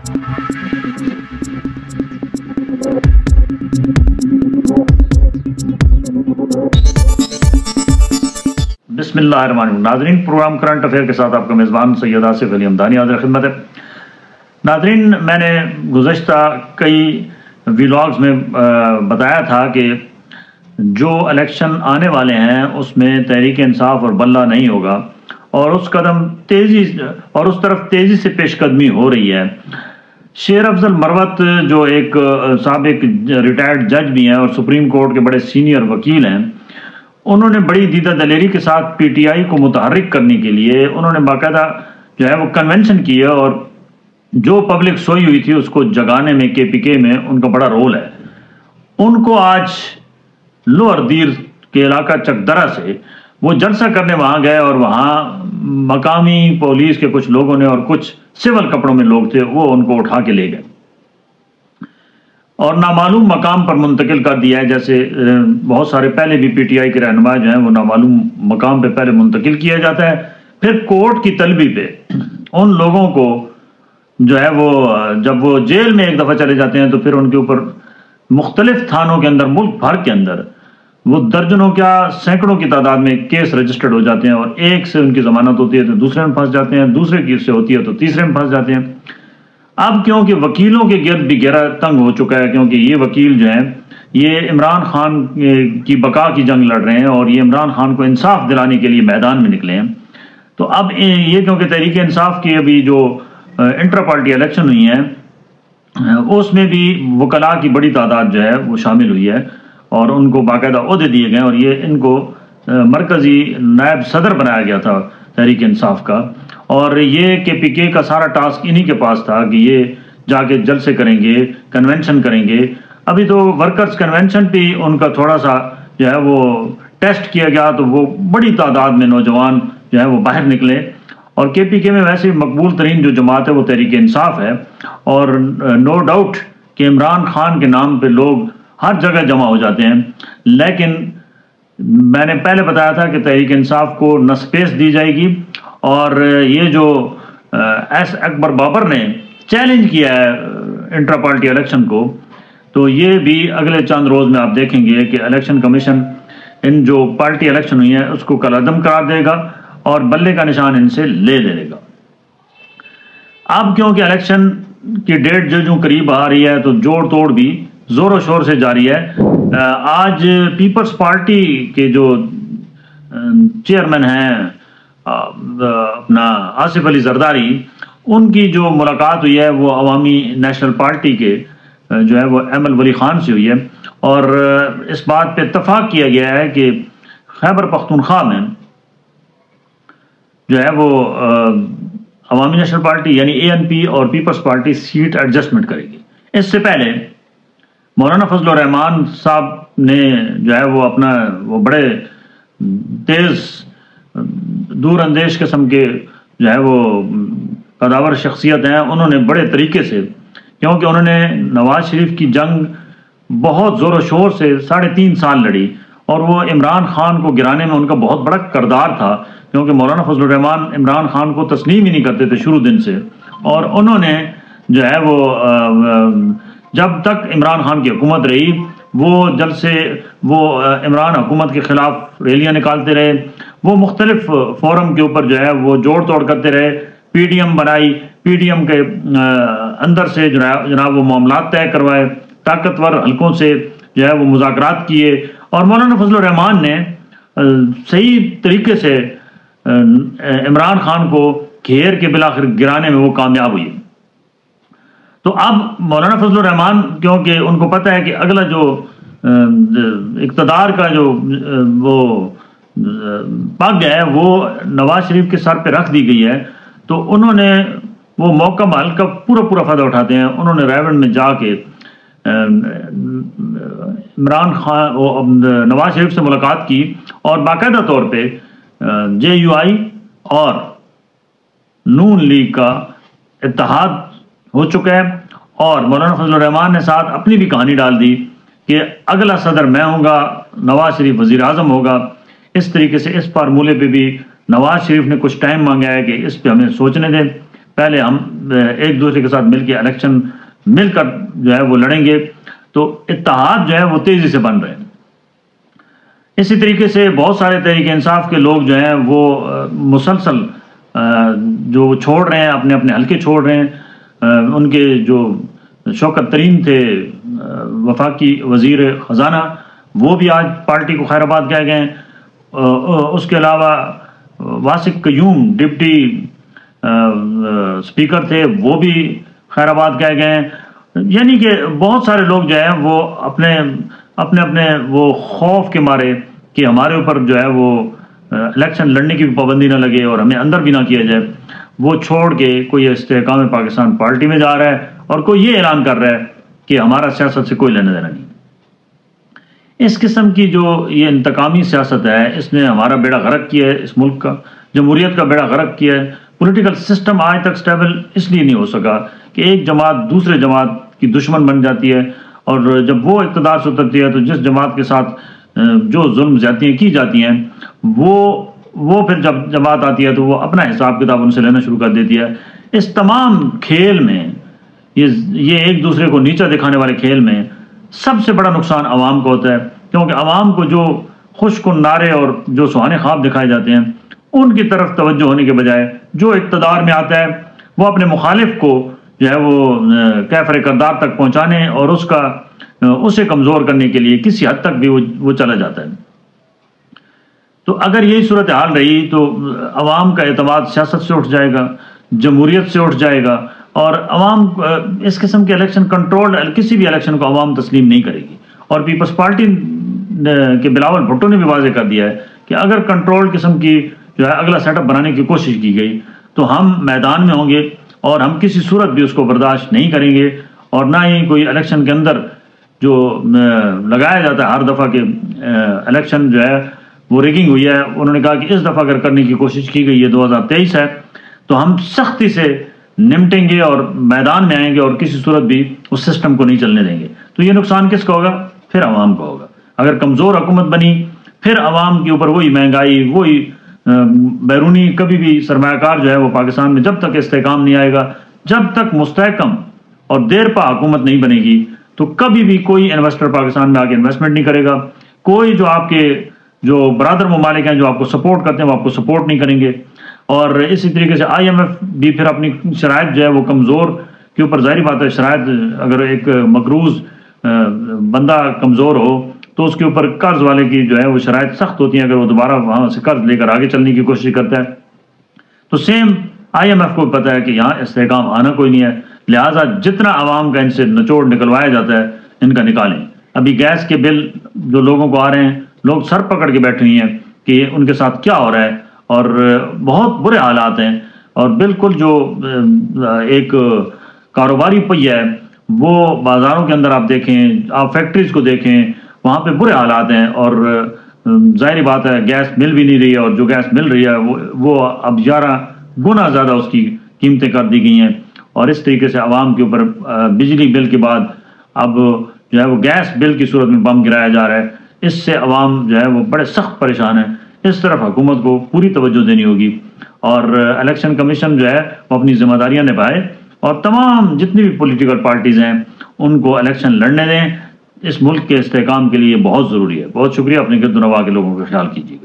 بسم اللہ الرحمن الرحیم. ناظرین، پروگرام کرنٹ افیئر کے ساتھ آپ کا میزبان سید آصف علی ہمدانی حاضر خدمت ہے. ناظرین، میں نے گزشتہ کئی ویلاگز میں بتایا تھا کہ جو الیکشن آنے والے ہیں اس میں تحریک انصاف اور بلہ نہیں ہوگا، اور اس طرف تیزی سے پیش قدمی ہو رہی ہے. شیر افضل مروت جو ایک سابق ریٹائرڈ جج بھی ہیں اور سپریم کورٹ کے بڑے سینئر وکیل ہیں، انہوں نے بڑی دیدہ دلیری کے ساتھ پی ٹی آئی کو متحرک کرنے کے لیے انہوں نے باقاعدہ جو ہے وہ کنونشن کی ہے، اور جو پبلک سوئی ہوئی تھی اس کو جگانے میں کے پی کے میں ان کا بڑا رول ہے. ان کو آج لوور دیر کے علاقہ چکدرہ سے وہ جلسہ کرنے وہاں گئے، اور وہاں مقامی پولیس کے کچھ لوگوں نے اور کچھ سول کپڑوں میں لوگ تھے وہ ان کو اٹھا کے لے گئے اور نامعلوم مقام پر منتقل کر دیا ہے. جیسے بہت سارے پہلے بھی پی ٹی آئی کے رہنما جو ہیں وہ نامعلوم مقام پہ پہلے منتقل کیا جاتا ہے، پھر کورٹ کی طلبی پہ ان لوگوں کو جو ہے وہ جب وہ جیل میں ایک دفعہ چلے جاتے ہیں تو پھر ان کے اوپر مختلف تھانوں کے اندر ملک بھر کے اندر وہ درجنوں کیا سینکڑوں کی تعداد میں کیس رجسٹرڈ ہو جاتے ہیں، اور ایک سے ان کی ضمانت ہوتی ہے تو دوسرے میں پھنس جاتے ہیں، دوسرے کی سے ہوتی ہے تو تیسرے میں پھنس جاتے ہیں. اب کیونکہ وکیلوں کے گرد بھی گہرا تنگ ہو چکا ہے، کیونکہ یہ وکیل جو ہیں یہ عمران خان کی بقا کی جنگ لڑ رہے ہیں اور یہ عمران خان کو انصاف دلانے کے لیے میدان میں نکلے ہیں. تو اب یہ کیونکہ تحریک انصاف کی ابھی جو انٹر پارٹی الیکشن ہوئی ہیں اس میں بھی وکلاء کی بڑی تعداد جو ہے وہ شامل ہوئی ہے اور ان کو باقاعدہ عہدے دیے گئے، اور یہ ان کو مرکزی نائب صدر بنایا گیا تھا تحریک انصاف کا، اور یہ کے پی کے کا سارا ٹاسک انہی کے پاس تھا کہ یہ جا کے جلسے کریں گے، کنونشن کریں گے. ابھی تو ورکرز کنونشن پہ ان کا تھوڑا سا جو ہے وہ ٹیسٹ کیا گیا تو وہ بڑی تعداد میں نوجوان جو ہے وہ باہر نکلے، اور کے پی کے میں ویسے مقبول ترین جو جماعت ہے وہ تحریک انصاف ہے، اور نو ڈاؤٹ کہ عمران خان کے نام پہ لوگ ہر جگہ جمع ہو جاتے ہیں. لیکن میں نے پہلے بتایا تھا کہ تحریک انصاف کو نہ سپیس دی جائے گی، اور یہ جو ایس اکبر بابر نے چیلنج کیا ہے انٹر پارٹی الیکشن کو، تو یہ بھی اگلے چند روز میں آپ دیکھیں گے کہ الیکشن کمیشن ان جو پارٹی الیکشن ہوئی ہیں اس کو کالعدم قرار دے گا اور بلے کا نشان ان سے لے لے گا. اب کیونکہ الیکشن کی ڈیٹ جو قریب آ رہی ہے تو جوڑ توڑ بھی زور و شور سے جاری ہے. آج پیپلز پارٹی کے جو چیئرمین ہیں اپنا آصف علی زرداری، ان کی جو ملاقات ہوئی ہے وہ عوامی نیشنل پارٹی کے جو ہے وہ احمد ولی خان سے ہوئی ہے، اور اس بات پہ اتفاق کیا گیا ہے کہ خیبر پختونخوا میں جو ہے وہ عوامی نیشنل پارٹی یعنی اے این پی اور پیپلز پارٹی سیٹ ایڈجسٹمنٹ کرے گی. اس سے پہلے مولانا فضل الرحمان صاحب نے جو ہے وہ اپنا وہ بڑے تیز دور اندیش قسم کے جو ہے وہ قداور شخصیت ہیں، انہوں نے بڑے طریقے سے، کیونکہ انہوں نے نواز شریف کی جنگ بہت زور و شور سے 3.5 سال لڑی، اور وہ عمران خان کو گرانے میں ان کا بہت بڑا کردار تھا، کیونکہ مولانا فضل الرحمان عمران خان کو تسلیم ہی نہیں کرتے تھے شروع دن سے، اور انہوں نے جو ہے وہ جب تک عمران خان کی حکومت رہی وہ جلسے وہ عمران حکومت کے خلاف ریلیاں نکالتے رہے، وہ مختلف فورم کے اوپر جو ہے وہ جوڑ توڑ کرتے رہے، پی ڈی ایم بنائی، پی ڈی ایم کے اندر سے جناب وہ معاملات طے کروائے، طاقتور حلقوں سے جو ہے وہ مذاکرات کیے، اور مولانا فضل الرحمان نے صحیح طریقے سے عمران خان کو گھیر کے بالآخر گرانے میں وہ کامیاب ہوئی. تو اب مولانا فضل الرحمان کیونکہ ان کو پتہ ہے کہ اگلا جو اقتدار کا جو وہ پگ ہے وہ نواز شریف کے سر پہ رکھ دی گئی ہے، تو انہوں نے وہ موقع محل کا پورا فائدہ اٹھاتے ہیں. انہوں نے رائے میں جا کے عمران خان نواز شریف سے ملاقات کی، اور باقاعدہ طور پہ جے یو آئی اور نون لیگ کا اتحاد ہو چکا ہے، اور مولانا فضل الرحمان نے ساتھ اپنی بھی کہانی ڈال دی کہ اگلا صدر میں ہوں گا، نواز شریف وزیر اعظم ہوگا. اس طریقے سے اس فارمولے پہ بھی نواز شریف نے کچھ ٹائم مانگا ہے کہ اس پہ ہمیں سوچنے دیں. پہلے ہم ایک دوسرے کے ساتھ مل کے الیکشن مل کر جو ہے وہ لڑیں گے، تو اتحاد جو ہے وہ تیزی سے بن رہے ہیں۔ اسی طریقے سے بہت سارے تحریک انصاف کے لوگ جو ہیں وہ مسلسل جو چھوڑ رہے ہیں، اپنے اپنے حلقے چھوڑ رہے ہیں۔ ان کے جو شوکت ترین تھے وفاقی وزیر خزانہ، وہ بھی آج پارٹی کو خیر آباد کہہ گئے ہیں۔ اس کے علاوہ واسق قیوم ڈپٹی اسپیکر تھے، وہ بھی خیر آباد کہہ گئے ہیں۔ یعنی کہ بہت سارے لوگ جو ہیں وہ اپنے وہ خوف کے مارے کہ ہمارے اوپر جو ہے وہ الیکشن لڑنے کی بھی پابندی نہ لگے اور ہمیں اندر بھی نہ کیا جائے، وہ چھوڑ کے کوئی استحکام پاکستان پارٹی میں جا رہا ہے اور کوئی یہ اعلان کر رہا ہے کہ ہمارا سیاست سے کوئی لینا دینا نہیں۔ اس قسم کی جو یہ انتقامی سیاست ہے، اس نے ہمارا بیڑا غرق کیا ہے، اس ملک کا جمہوریت کا بیڑا غرق کیا ہے۔ پولیٹیکل سسٹم آج تک سٹیبل اس لیے نہیں ہو سکا کہ ایک جماعت دوسرے جماعت کی دشمن بن جاتی ہے، اور جب وہ اقتدار سے اترتی ہے تو جس جماعت کے ساتھ جو ظلم زیادتیاں کی جاتی ہیں وہ پھر جب جماعت آتی ہے تو وہ اپنا حساب کتاب ان سے لینا شروع کر دیتی ہے۔ اس تمام کھیل میں یہ ایک دوسرے کو نیچا دکھانے والے کھیل میں سب سے بڑا نقصان عوام کو ہوتا ہے، کیونکہ عوام کو جو خوش کن نعرے اور جو سہانے خواب دکھائے جاتے ہیں ان کی طرف توجہ ہونے کے بجائے جو اقتدار میں آتا ہے وہ اپنے مخالف کو جو ہے وہ کیفر کردار تک پہنچانے اور اسے کمزور کرنے کے لیے کسی حد تک بھی وہ چلا جاتا ہے۔ تو اگر یہی صورتحال رہی تو عوام کا اعتماد سیاست سے اٹھ جائے گا، جمہوریت سے اٹھ جائے گا، اور عوام اس قسم کے الیکشن کنٹرول کسی بھی الیکشن کو عوام تسلیم نہیں کرے گی۔ اور پیپلز پارٹی کے بلاول بھٹو نے بھی واضح کر دیا ہے کہ اگر کنٹرول قسم کی جو ہے اگلا سیٹ اپ بنانے کی کوشش کی گئی تو ہم میدان میں ہوں گے اور ہم کسی صورت بھی اس کو برداشت نہیں کریں گے، اور نہ ہی کوئی الیکشن کے اندر جو لگایا جاتا ہے ہر دفعہ کہ الیکشن جو ہے وہ ریگنگ ہوئی ہے۔ انہوں نے کہا کہ اس دفعہ اگر کرنے کی کوشش کی گئی ہے 2023 ہے تو ہم سختی سے نمٹیں گے اور میدان میں آئیں گے اور کسی صورت بھی اس سسٹم کو نہیں چلنے دیں گے۔ تو یہ نقصان کس کا ہوگا؟ پھر عوام کا ہوگا۔ اگر کمزور حکومت بنی پھر عوام کے اوپر وہی مہنگائی، وہی بیرونی کبھی بھی سرمایہ کار جو ہے وہ پاکستان میں جب تک استحکام نہیں آئے گا، جب تک مستحکم اور دیر پا حکومت نہیں بنے گی تو کبھی بھی کوئی انویسٹر پاکستان میں آ کے انویسٹمنٹ نہیں کرے گا۔ کوئی جو آپ کے جو برادر ممالک ہیں جو آپ کو سپورٹ کرتے ہیں وہ آپ کو سپورٹ نہیں کریں گے، اور اسی طریقے سے IMF بھی پھر اپنی شرائط جو ہے وہ کمزور کے اوپر، ظاہری بات ہے شرائط اگر ایک مقروض بندہ کمزور ہو تو اس کے اوپر قرض والے کی جو ہے وہ شرائط سخت ہوتی ہیں، اگر وہ دوبارہ وہاں سے قرض لے کر آگے چلنے کی کوشش کرتا ہے تو سیم IMF کو پتہ ہے کہ یہاں استحکام آنا کوئی نہیں ہے، لہٰذا جتنا عوام کا ان سے نچوڑ نکلوایا جاتا ہے ان کا نکالیں۔ ابھی گیس کے بل جو لوگوں کو آ رہے ہیں، لوگ سر پکڑ کے بیٹھے ہوئے ہیں کہ ان کے ساتھ کیا ہو رہا ہے، اور بہت برے حالات ہیں، اور بالکل جو ایک کاروباری پہیہ ہے وہ بازاروں کے اندر آپ دیکھیں، آپ فیکٹریز کو دیکھیں، وہاں پہ برے حالات ہیں، اور ظاہری بات ہے گیس مل بھی نہیں رہی ہے، اور جو گیس مل رہی ہے وہ اب 11 گنا زیادہ اس کی قیمتیں کر دی گئی ہیں، اور اس طریقے سے عوام کے اوپر بجلی بل کے بعد اب جو ہے وہ گیس بل کی صورت میں بم گرایا جا رہا ہے۔ اس سے عوام جو ہے وہ بڑے سخت پریشان ہیں۔ اس طرف حکومت کو پوری توجہ دینی ہوگی، اور الیکشن کمیشن جو ہے وہ اپنی ذمہ داریاں نبھائے، اور تمام جتنی بھی پولیٹیکل پارٹیز ہیں ان کو الیکشن لڑنے دیں۔ اس ملک کے استحکام کے لیے بہت ضروری ہے۔ بہت شکریہ، اپنے گرد و نواح کے لوگوں کا خیال کیجیے گا۔